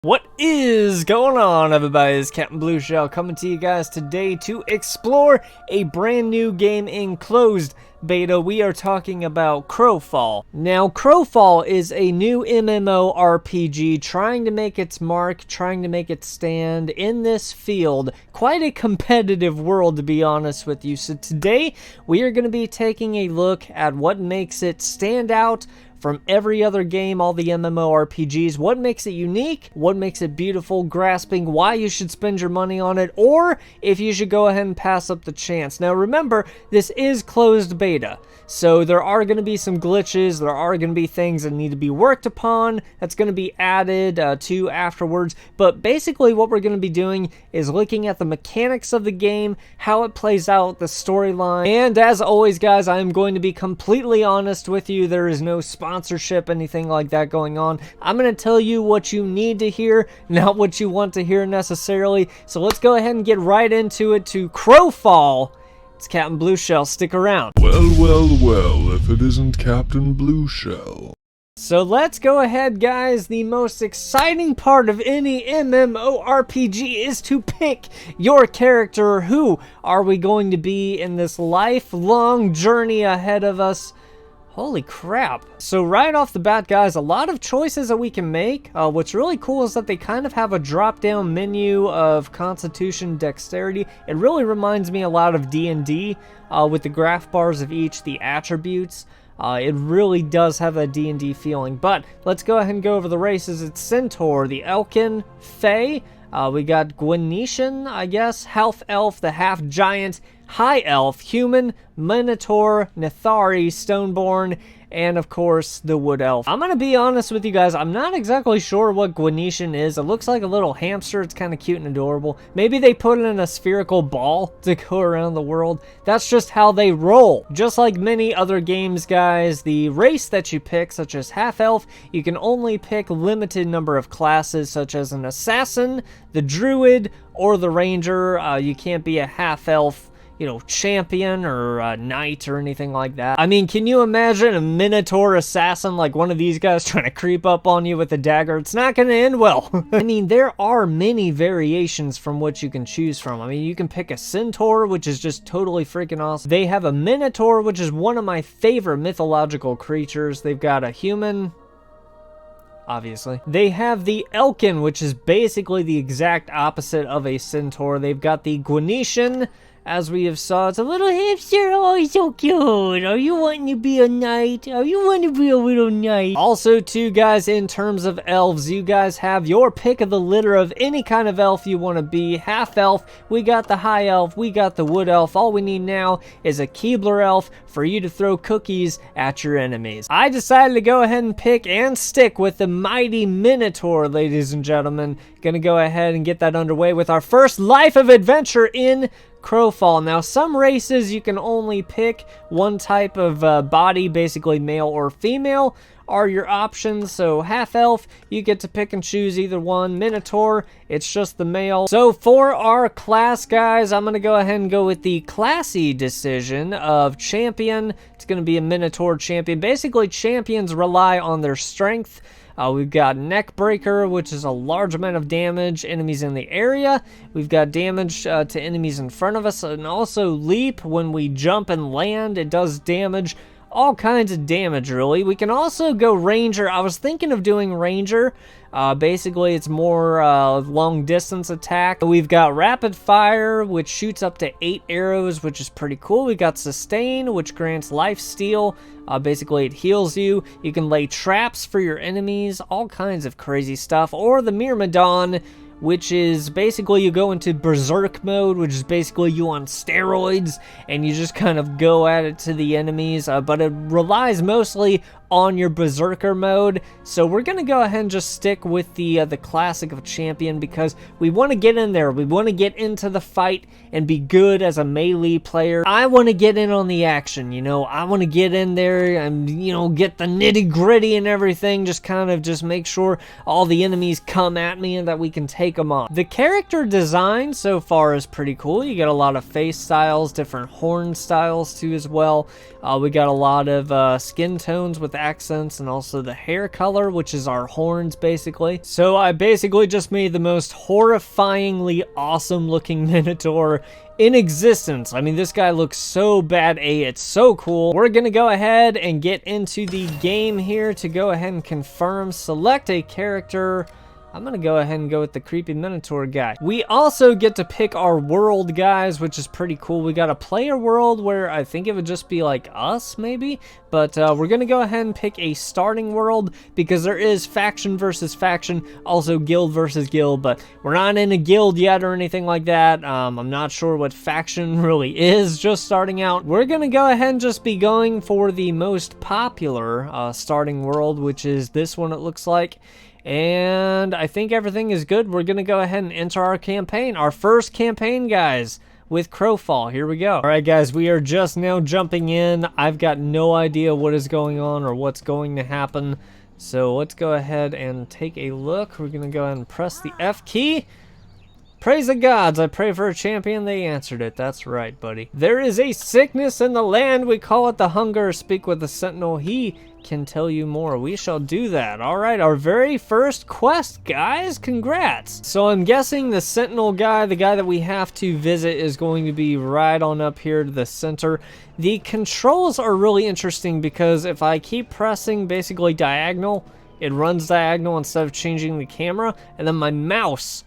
What is going on, everybody? It's Captain Blue Shell coming to you guys today to explore a brand new game in closed beta. We are talking about Crowfall. Now, Crowfall is a new MMORPG trying to make its mark, trying to make its stand in this field. Quite a competitive world, to be honest with you. So today, we are going to be taking a look at what makes it stand out from every other game, all the MMORPGs, what makes it unique, what makes it beautiful, grasping why you should spend your money on it, or if you should go ahead and pass up the chance. Now remember, this is closed beta, so there are going to be some glitches, there are going to be things that need to be worked upon, that's going to be added to afterwards, but basically what we're going to be doing is looking at the mechanics of the game, how it plays out, the storyline, and as always guys, I am going to be completely honest with you. There is no sponsorship, anything like that going on. I'm going to tell you what you need to hear, not what you want to hear necessarily. So let's go ahead and get right into it to Crowfall. It's Captain Blue Shell. Stick around. Well, if it isn't Captain Blue Shell. So let's go ahead, guys. The most exciting part of any MMORPG is to pick your character. Who are we going to be in this lifelong journey ahead of us? Holy crap. So right off the bat, guys, a lot of choices that we can make. What's really cool is that they kind of have a drop-down menu of Constitution, Dexterity. It really reminds me a lot of D&D with the graph bars of each, the attributes. It really does have that D&D feeling. But let's go ahead and go over the races. It's Centaur, the Elkin, Fae. We got Gwenetian, I guess, Half Elf, the Half Giant, High Elf, Human, Minotaur, Nethari, Stoneborn, and of course the Wood Elf. I'm gonna be honest with you guys, I'm not exactly sure what Gwenetian is. It looks like a little hamster. It's kind of cute and adorable. Maybe they put it in a spherical ball to go around the world. That's just how they roll. Just like many other games, guys, the race that you pick, such as Half Elf, you can only pick limited number of classes, such as an Assassin, the Druid, or the Ranger. You can't be a Half Elf, you know, champion or a knight or anything like that. I mean, can you imagine a Minotaur assassin like one of these guys trying to creep up on you with a dagger? It's not going to end well. I mean, there are many variations from which you can choose from. I mean, you can pick a Centaur, which is just totally freaking awesome. They have a Minotaur, which is one of my favorite mythological creatures. They've got a human, obviously. They have the Elkin, which is basically the exact opposite of a Centaur. They've got the Gwenetian, as we have saw. It's a little hamster. Oh, he's so cute. Are you wanting to be a knight? Are you wanting to be a little knight? Also, too, guys, in terms of elves, you guys have your pick of the litter of any kind of elf you want to be. Half elf, we got the high elf, we got the wood elf. All we need now is a Keebler elf for you to throw cookies at your enemies. I decided to go ahead and pick and stick with the mighty Minotaur, ladies and gentlemen. Gonna go ahead and get that underway with our first life of adventure in Crowfall. Now, some races you can only pick one type of body, basically male or female, are your options. So Half Elf, you get to pick and choose either one. Minotaur, it's just the male. So for our class, guys, I'm going to go ahead and go with the classy decision of Champion. It's going to be a Minotaur champion. Basically, champions rely on their strength. We've got Neckbreaker, which is a large amount of damage, enemies in the area. We've got damage to enemies in front of us, and also Leap. When we jump and land, it does damage. All kinds of damage, really. We can also go Ranger. I was thinking of doing Ranger. Basically, it's more long-distance attack. We've got Rapid Fire, which shoots up to 8 arrows, which is pretty cool. We got Sustain, which grants Life Steal. Basically, it heals you. You can lay traps for your enemies, all kinds of crazy stuff. Or the Myrmidon, which is basically you go into berserk mode, which is basically you on steroids, and you just kind of go at it to the enemies, but it relies mostly on your berserker mode. So we're gonna go ahead and just stick with the classic of champion, because we want to get in there, we want to get into the fight and be good as a melee player. I want to get in on the action, you know. I want to get in there and, you know, get the nitty gritty and everything, just kind of just make sure all the enemies come at me and that we can take them on. The character design so far is pretty cool. You get a lot of face styles, different horn styles too as well. We got a lot of skin tones with accents and also the hair color, which is our horns basically. So I basically just made the most horrifyingly awesome looking Minotaur in existence. I mean, this guy looks so bad A, it's so cool. We're gonna go ahead and get into the game here to go ahead and confirm, select a character. I'm gonna go ahead and go with the creepy Minotaur guy. We also get to pick our world, guys, which is pretty cool. We got a player world where I think it would just be like us, maybe. But we're gonna go ahead and pick a starting world because there is faction versus faction, also guild versus guild, but we're not in a guild yet or anything like that. I'm not sure what faction really is, just starting out. We're gonna go ahead and just be going for the most popular starting world, which is this one, it looks like. And I think everything is good. We're going to go ahead and enter our campaign. Our first campaign, guys, with Crowfall. Here we go. All right, guys, we are just now jumping in. I've got no idea what is going on or what's going to happen. So let's go ahead and take a look. We're going to go ahead and press the F key. Praise the gods, I pray for a champion, they answered it. That's right, buddy. There is a sickness in the land, we call it the hunger. Speak with the sentinel, he can tell you more. We shall do that. All right, our very first quest, guys. Congrats. So I'm guessing the sentinel guy, the guy that we have to visit, is going to be right on up here to the center. The controls are really interesting because if I keep pressing basically diagonal, it runs diagonal instead of changing the camera, and then my mouse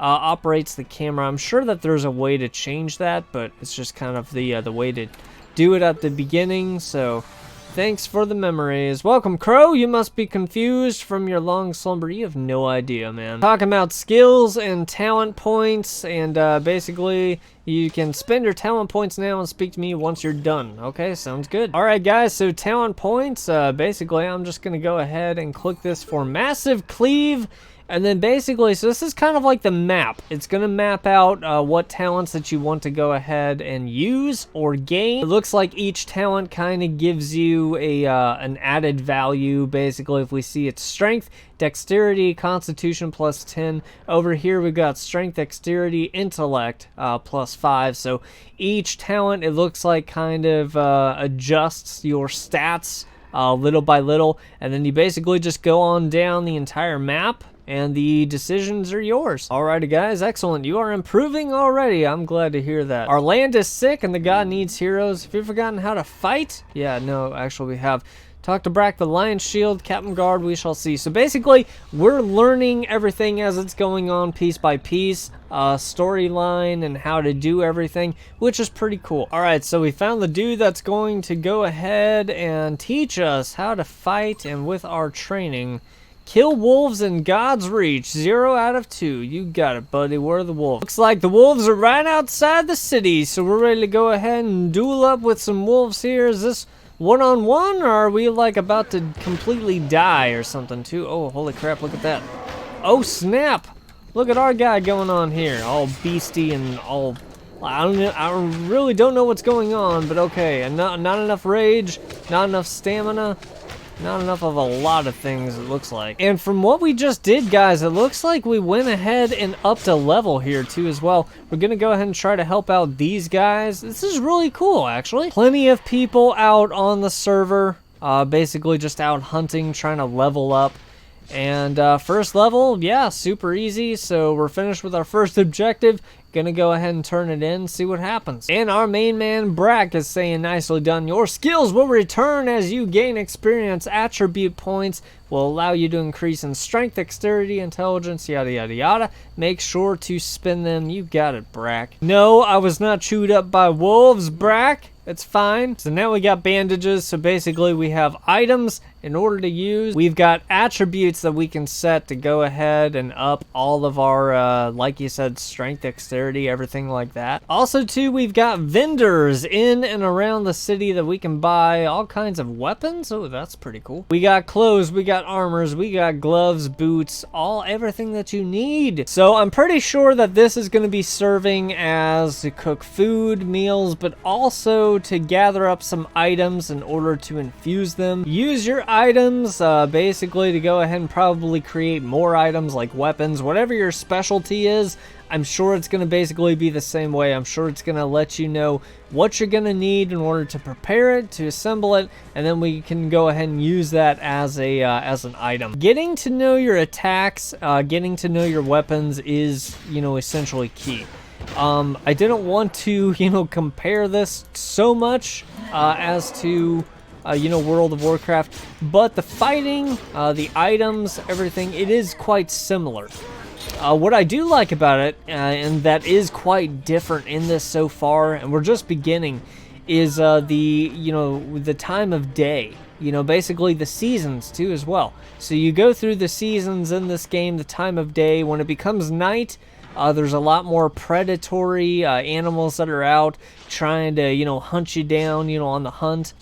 operates the camera. I'm sure that there's a way to change that, but it's just kind of the way to do it at the beginning. So thanks for the memories. Welcome, Crow. You must be confused from your long slumber. You have no idea, man. Talking about skills and talent points, and basically you can spend your talent points now and speak to me once you're done. Okay, sounds good. All right, guys, so talent points, basically I'm just gonna go ahead and click this for massive cleave. And then basically, so this is kind of like the map. It's going to map out what talents that you want to go ahead and use or gain. It looks like each talent kind of gives you an added value. Basically, if we see it's strength, dexterity, constitution plus 10. Over here, we've got strength, dexterity, intellect plus 5. So each talent, it looks like kind of adjusts your stats little by little. And then you basically just go on down the entire map, and the decisions are yours. Alrighty, guys, excellent. You are improving already. I'm glad to hear that. Our land is sick and the god needs heroes. Have you forgotten how to fight? Yeah, no, actually we have. Talk to Brack, the Lion Shield, Captain Guard, we shall see. So basically, we're learning everything as it's going on piece by piece. Storyline and how to do everything, which is pretty cool. Alright, so we found the dude that's going to go ahead and teach us how to fight, and with our training, kill wolves in God's reach. 0 out of 2. You got it, buddy. Where are the wolves? Looks like the wolves are right outside the city, so we're ready to go ahead and duel up with some wolves here. Is this one-on-one, or are we like about to completely die or something too? Oh, holy crap, look at that. Oh, snap. Look at our guy going on here. All beastie and all... I really don't know what's going on, but okay. And not enough rage, not enough stamina. Not enough of a lot of things, it looks like. And from what we just did, guys, it looks like we went ahead and upped a level here, too, as well. We're going to go ahead and try to help out these guys. This is really cool, actually. Plenty of people out on the server, basically just out hunting, trying to level up. And first level, yeah, super easy. So we're finished with our first objective. Gonna go ahead and turn it in, see what happens. And our main man Brack is saying, nicely done. Your skills will return as you gain experience. Attribute points will allow you to increase in strength, dexterity, intelligence, yada yada yada. Make sure to spend them. You got it, Brack. No, I was not chewed up by wolves, Brack. It's fine. So now we got bandages. So basically we have items in order to use. We've got attributes that we can set to go ahead and up all of our, like you said, strength, dexterity, everything like that. Also too, we've got vendors in and around the city that we can buy all kinds of weapons. Oh, that's pretty cool. We got clothes, we got armors, we got gloves, boots, everything that you need. So I'm pretty sure that this is going to be serving as to cook food, meals, but also to gather up some items in order to infuse them. Use your items, basically to go ahead and probably create more items like weapons, whatever your specialty is. I'm sure it's going to basically be the same way. I'm sure it's going to let you know what you're going to need in order to prepare it, to assemble it, and then we can go ahead and use that as a as an item. Getting to know your attacks, getting to know your weapons is, you know, essentially key. I didn't want to, you know, compare this so much as to you know, World of Warcraft, but the fighting, the items, everything, it is quite similar. What I do like about it, and that is quite different in this so far, and we're just beginning, is the time of day. You know, basically the seasons too as well. So you go through the seasons in this game, the time of day. When it becomes night, there's a lot more predatory animals that are out trying to, you know, hunt you down, you know, on the hunt.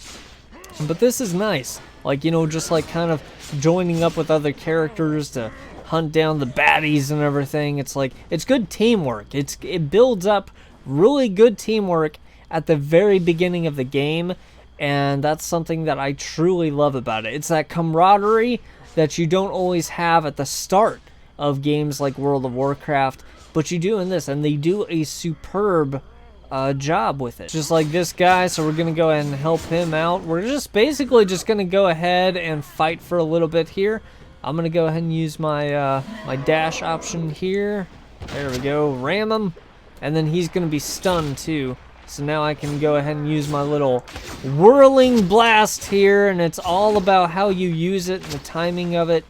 But this is nice, like, you know, just like kind of joining up with other characters to hunt down the baddies and everything. It's like, it's good teamwork. It builds up really good teamwork at the very beginning of the game, and that's something that I truly love about it. It's that camaraderie that you don't always have at the start of games like World of Warcraft, but you do in this, and they do a superb job with it. Just like this guy, so we're gonna go ahead and help him out. We're just basically just gonna go ahead and fight for a little bit here. I'm gonna go ahead and use my my dash option here. There we go, ram him, and then he's gonna be stunned too. So now I can go ahead and use my little whirling blast here, and it's all about how you use it and the timing of it.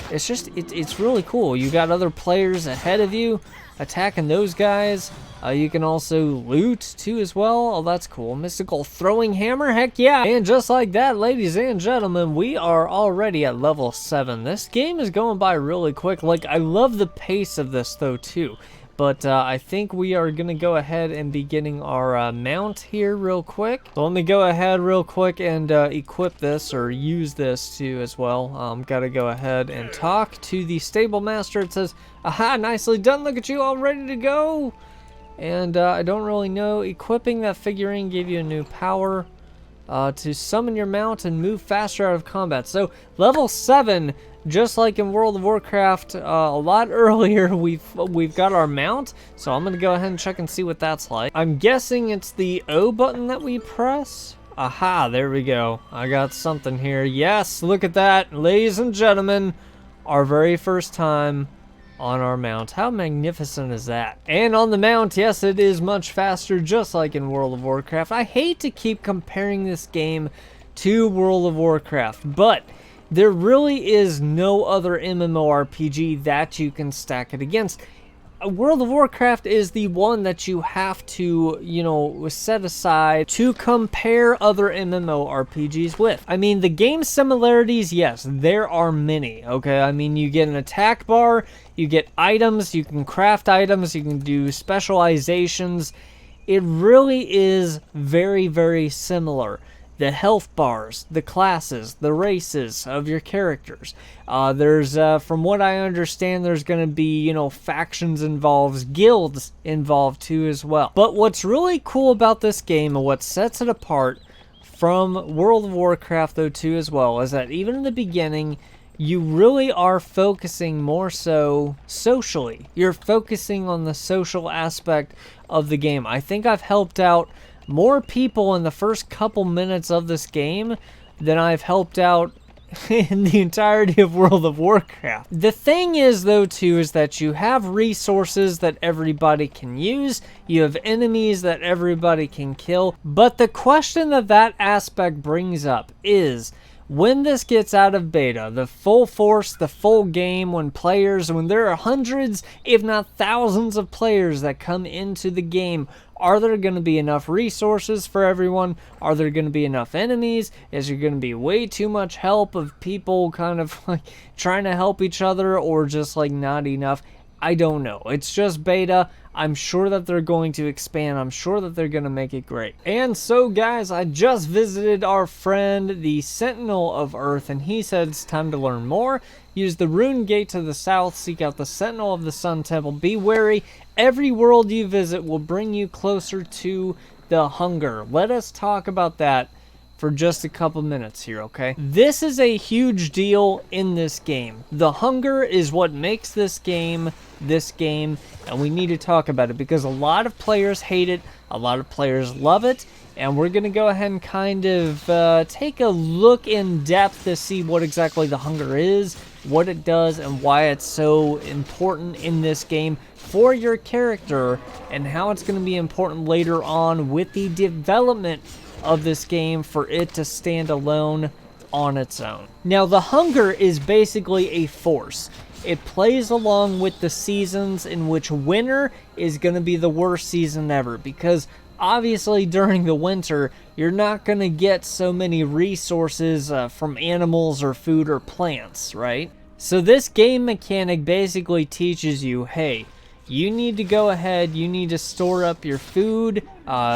It's just, it's really cool. You got other players ahead of you attacking those guys. You can also loot too as well. Oh, that's cool. Mystical throwing hammer, heck yeah. And just like that, ladies and gentlemen, we are already at level 7. This game is going by really quick. Like, I love the pace of this though too. But I think we are going to go ahead and be getting our mount here real quick. So let me go ahead real quick and equip this, or use this too as well. Got to go ahead and talk to the stable master. It says, aha, nicely done. Look at you, all ready to go. And I don't really know. Equipping that figurine gave you a new power to summon your mount and move faster out of combat. So level 7, just like in World of Warcraft, a lot earlier, we've got our mount. So I'm gonna go ahead and check and see what that's like. I'm guessing it's the O button that we press. Aha, there we go. I got something here. Yes, look at that, ladies and gentlemen, our very first time on our mount. How magnificent is that? And on the mount, yes, it is much faster, just like in World of Warcraft. I hate to keep comparing this game to World of Warcraft, but there really is no other MMORPG that you can stack it against. World of Warcraft is the one that you have to, you know, set aside to compare other MMORPGs with. I mean, the game similarities, yes, there are many, okay? I mean, you get an attack bar, you get items, you can craft items, you can do specializations. It really is very, very similar. The health bars, the classes, the races of your characters. There's, from what I understand, there's going to be, you know, factions involved, guilds involved too as well. But what's really cool about this game and what sets it apart from World of Warcraft though too as well is that even in the beginning, you really are focusing more so socially. You're focusing on the social aspect of the game. I think I've helped out more people in the first couple minutes of this game than I've helped out in the entirety of World of Warcraft. The thing is though too is that you have resources that everybody can use, you have enemies that everybody can kill, but the question that that aspect brings up is, when this gets out of beta, the full force, the full game, when there are hundreds, if not thousands of players that come into the game, are there going to be enough resources for everyone? Are there going to be enough enemies? Is there going to be way too much help of people kind of like trying to help each other, or just like not enough? I don't know. It's just beta. I'm sure that they're going to expand. I'm sure that they're going to make it great. And so guys, I just visited our friend, the Sentinel of Earth, and he said it's time to learn more. Use the rune gate to the south, seek out the Sentinel of the Sun Temple. Be wary, every world you visit will bring you closer to the hunger. Let us talk about that for just a couple minutes here, okay? This is a huge deal in this game. The hunger is what makes this game, and we need to talk about it because a lot of players hate it, a lot of players love it, and we're going to go ahead and kind of take a look in depth to see what exactly the hunger is, what it does, and why it's so important in this game for your character, and how it's going to be important later on with the development of this game for it to stand alone on its own. Now, the hunger is basically a force. It plays along with the seasons, in which winter is going to be the worst season ever, because obviously during the winter you're not going to get so many resources from animals or food or plants, right? So this game mechanic basically teaches you, hey, you need to go ahead, you need to store up your food,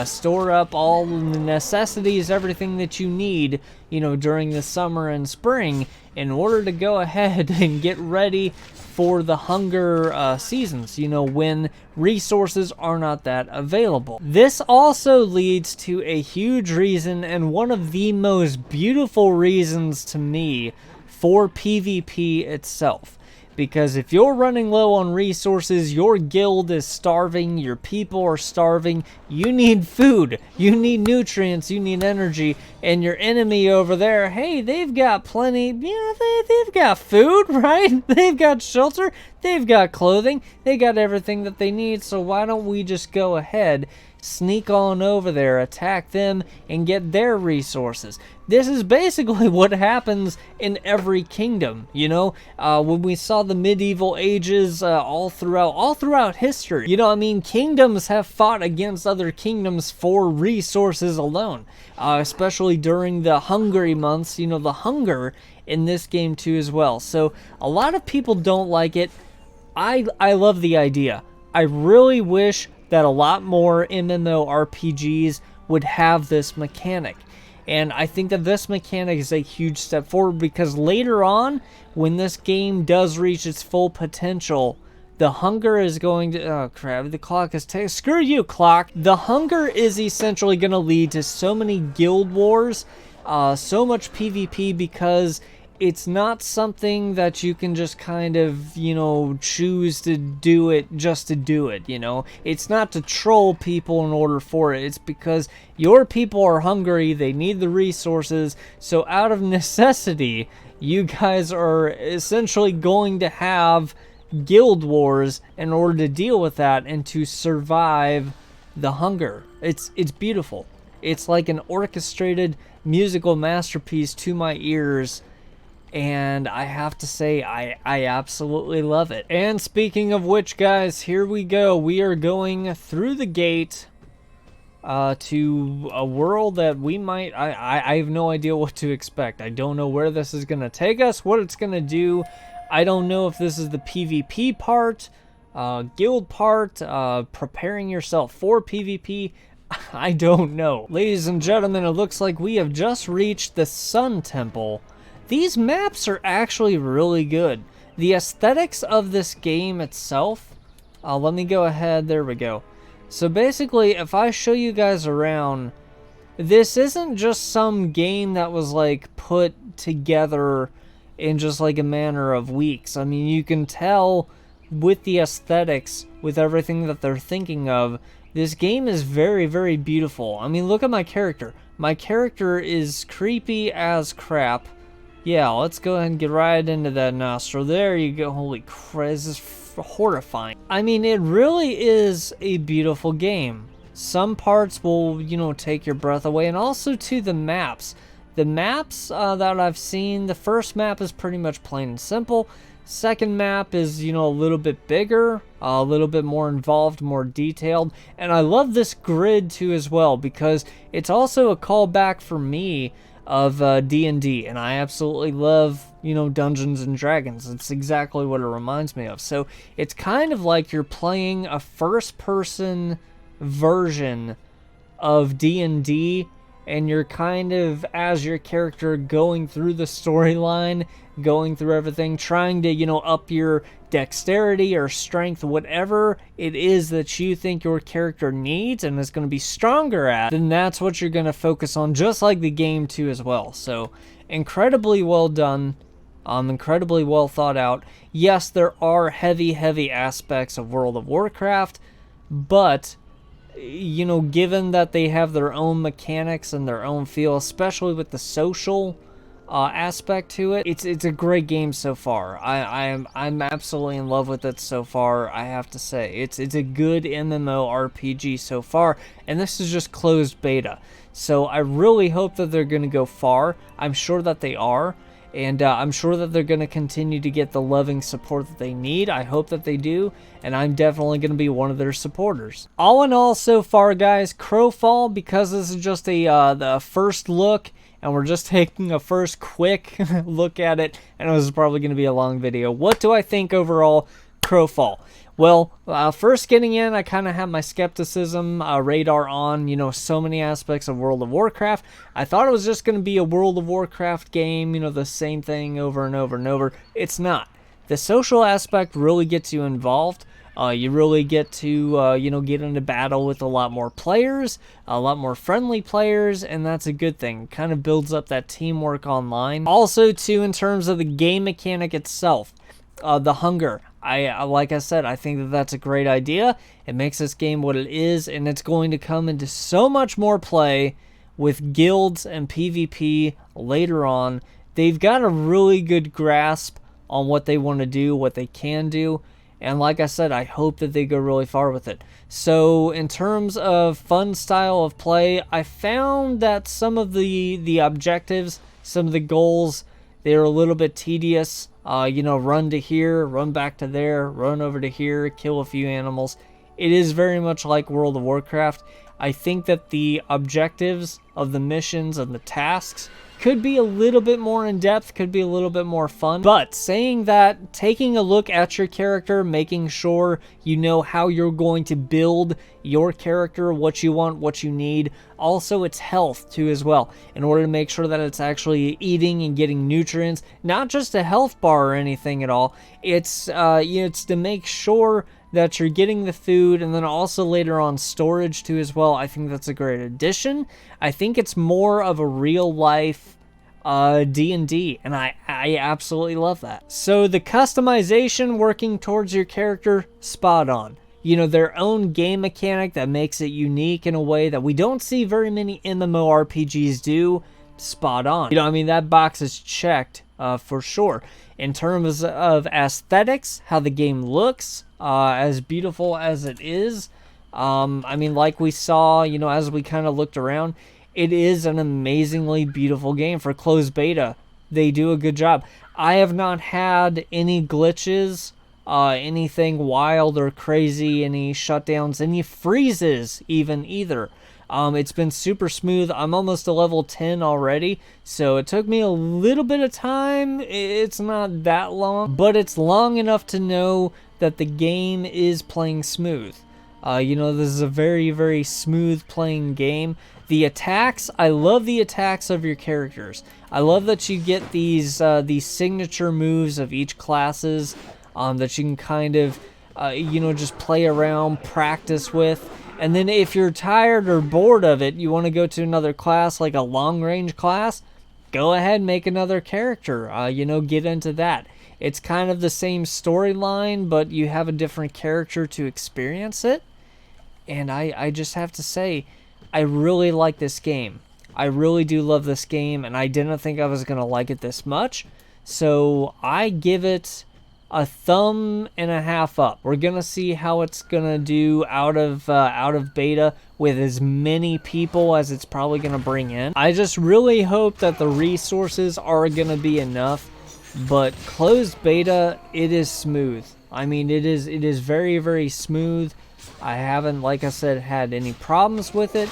store up all the necessities, everything that you need, you know, during the summer and spring in order to go ahead and get ready for the hunger seasons, you know, when resources are not that available. This also leads to a huge reason, and one of the most beautiful reasons to me, for PvP itself. Because if you're running low on resources, your guild is starving, your people are starving, you need food, you need nutrients, you need energy, and your enemy over there, hey, they've got plenty, you know, they've got food, right? They've got shelter, they've got clothing, they got everything that they need, so why don't we just go ahead, sneak on over there, attack them, and get their resources. This is basically what happens in every kingdom, you know? When we saw the medieval ages all throughout history, you know, I mean, kingdoms have fought against other kingdoms for resources alone, especially during the hungry months, you know, the hunger in this game too as well. So a lot of people don't like it. I love the idea. I really wish that a lot more MMORPGs would have this mechanic. And I think that this mechanic is a huge step forward, because later on, when this game does reach its full potential, the hunger is going to... Oh, crap. The clock is... Screw you, clock. The hunger is essentially going to lead to so many guild wars, so much PvP, because it's not something that you can just kind of, you know, choose to do it just to do it, you know? It's not to troll people in order for it. It's because your people are hungry, they need the resources, so out of necessity, you guys are essentially going to have guild wars in order to deal with that and to survive the hunger. It's beautiful. It's like an orchestrated musical masterpiece to my ears, and I have to say, I absolutely love it. And speaking of which, guys, here we go. We are going through the gate to a world that we might... I have no idea what to expect. I don't know where this is going to take us, what it's going to do. I don't know if this is the PvP part, guild part, preparing yourself for PvP. I don't know. Ladies and gentlemen, it looks like we have just reached the Sun Temple. These maps are actually really good. The aesthetics of this game itself, let me go ahead, there we go. So basically, if I show you guys around, this isn't just some game that was like put together in just like a matter of weeks. I mean, you can tell with the aesthetics, with everything that they're thinking of, this game is very, very beautiful. I mean, look at my character. My character is creepy as crap. Yeah, let's go ahead and get right into that nostril. There you go. Holy crap, this is horrifying. I mean, it really is a beautiful game. Some parts will, you know, take your breath away, and also to the maps. The maps that I've seen, the first map is pretty much plain and simple. Second map is, you know, a little bit bigger, a little bit more involved, more detailed. And I love this grid too as well, because it's also a callback for me of D&D, and I absolutely love, you know, Dungeons and Dragons. It's exactly what it reminds me of. So it's kind of like you're playing a first-person version of D&D and you're kind of, as your character, going through the storyline, going through everything, trying to, up your dexterity or strength, whatever it is that you think your character needs and is going to be stronger at, then that's what you're going to focus on, just like the game too as well. So incredibly well done, incredibly well thought out. Yes, there are heavy aspects of World of Warcraft, but given that they have their own mechanics and their own feel, especially with the social aspect to it, it's a great game so far. I'm absolutely in love with it so far. I have to say, it's a good MMORPG so far, and this is just closed beta. So I really hope that they're going to go far. I'm sure that they are. And I'm sure that they're going to continue to get the loving support that they need. I hope that they do, and I'm definitely going to be one of their supporters. All in all, so far, guys, Crowfall, because this is just the first look, and we're just taking a first quick look at it, and this is probably going to be a long video. What do I think overall, Crowfall? Well, first getting in, I kind of had my skepticism radar on, so many aspects of World of Warcraft. I thought it was just going to be a World of Warcraft game, the same thing over and over and over. It's not. The social aspect really gets you involved. You really get to, get into battle with a lot more players, a lot more friendly players, and that's a good thing. Kind of builds up that teamwork online. Also, too, in terms of the game mechanic itself, the hunger. Like I said, I think that that's a great idea. It makes this game what it is, and it's going to come into so much more play with guilds and PvP later on. They've got a really good grasp on what they want to do, what they can do, and like I said, I hope that they go really far with it. So in terms of fun style of play, I found that some of the objectives, some of the goals, they're a little bit tedious. Run to here, run back to there, run over to here, kill a few animals. It is very much like World of Warcraft. I think that the objectives of the missions and the tasks could be a little bit more in depth, could be a little bit more fun. But saying that, taking a look at your character, making sure you know how you're going to build your character, what you want, what you need. Also, its health too as well, in order to make sure that it's actually eating and getting nutrients, not just a health bar or anything at all. It's it's to make sure that you're getting the food, and then also later on storage too as well. I think that's a great addition. I think it's more of a real life D&D, and I absolutely love that. So the customization, working towards your character, spot on. Their own game mechanic that makes it unique in a way that we don't see very many MMORPGs do, spot on. That box is checked for sure. In terms of aesthetics, how the game looks, as beautiful as it is, like we saw, as we kind of looked around, it is an amazingly beautiful game for closed beta. They do a good job. I have not had any glitches, anything wild or crazy, any shutdowns, any freezes even either. It's been super smooth. I'm almost to level 10 already, so it took me a little bit of time. It's not that long, but it's long enough to know that the game is playing smooth. This is a very, very smooth playing game. The attacks, I love the attacks of your characters. I love that you get these signature moves of each classes that you can kind of, just play around, practice with. And then if you're tired or bored of it, you want to go to another class, like a long-range class, go ahead and make another character, get into that. It's kind of the same storyline, but you have a different character to experience it. And I just have to say, I really like this game. I really do love this game, and I didn't think I was going to like it this much. So I give it a 1.5 up. We're gonna see how it's gonna do out of beta with as many people as it's probably gonna bring in. I just really hope that the resources are gonna be enough. But closed beta, it is smooth. It is very, very smooth. I haven't, like I said, had any problems with it.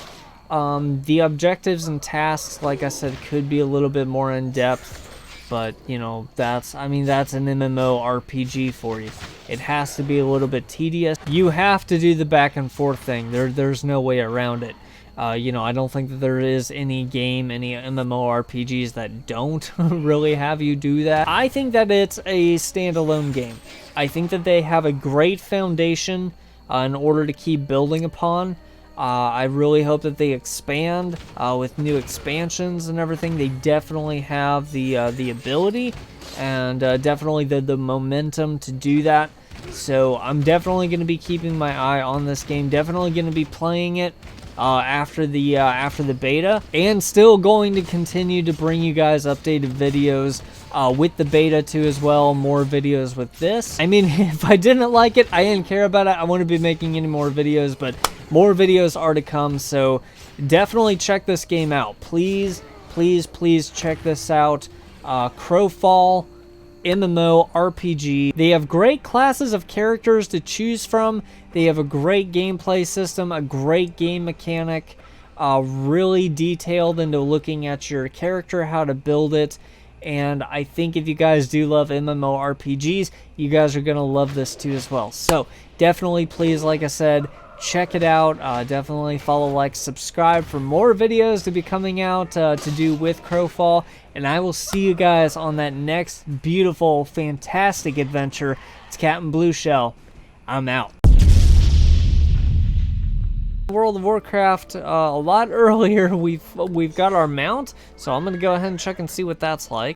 The objectives and tasks, like I said, could be a little bit more in depth. But, that's an MMORPG for you. It has to be a little bit tedious. You have to do the back and forth thing. There's no way around it. You know, I don't think that there is any game, any MMORPGs that don't really have you do that. I think that it's a standalone game. I think that they have a great foundation in order to keep building upon. I really hope that they expand with new expansions and everything. They definitely have the ability and definitely the momentum to do that. So I'm definitely going to be keeping my eye on this game. Definitely going to be playing it after the beta, and still going to continue to bring you guys updated videos with the beta too as well. More videos with this. I mean, if I didn't like it, I didn't care about it, I wouldn't be making any more videos, but more videos are to come, so definitely check this game out. Please, please, please check this out. Crowfall MMORPG. They have great classes of characters to choose from. They have a great gameplay system, a great game mechanic, really detailed into looking at your character, how to build it. And I think if you guys do love MMORPGs, you guys are going to love this too as well. So definitely, please, like I said, check it out. Definitely follow, like, subscribe for more videos to be coming out to do with Crowfall. And I will see you guys on that next beautiful, fantastic adventure. It's Captain Blue Shell. I'm out. World of Warcraft a lot earlier. We've got our mount, so I'm gonna go ahead and check and see what that's like.